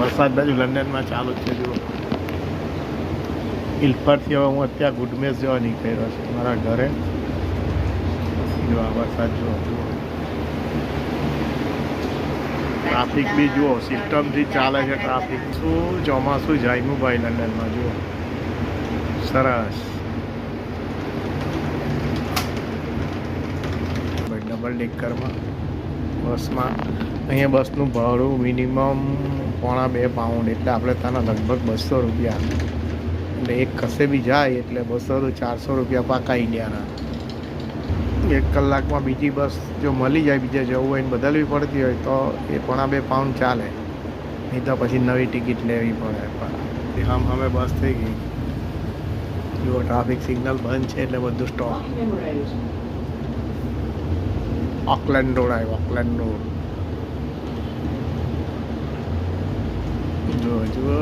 વરસાદ બાજુ લંડનમાં ચાલુ જ છે. જુઓ ઇલ્ફરથી હવે હું અત્યારે ગુડમેસ જવા નીકળ્યો છે મારા ઘરે. જો આ વરસાદ જુઓ, ટ્રાફિક બી જુઓ સિસ્ટમથી ચાલે છે ટ્રાફિક. શું ચોમાસું જામ્યું ભાઈ લંડનમાં. જુઓ સરસ ડબલ ડેકરમાં બસમાં. અહીંયા બસનું ભાડું મિનિમમ £2.5 એટલે આપણે ત્યાંના લગભગ 200 રૂપિયા. એટલે એક કશે બી જાય એટલે 200 to 400 રૂપિયા પાકા ઇન્ડિયાના. 1 કલાકમાં બીજી બસ જો મળી જાય, બીજે જવું હોય ને બદલવી પડતી હોય તો એ £2.5 ચાલે, નહીં તો પછી નવી ટિકિટ લેવી પડે. આમ અમે બસ થઈ ગઈ. જુઓ ટ્રાફિક સિગ્નલ બંધ છે એટલે બધું સ્ટોપ. ઓકલેન્ડ રોડ આવ્યો, ઓકલેન્ડ રોડ. જુઓ જુઓ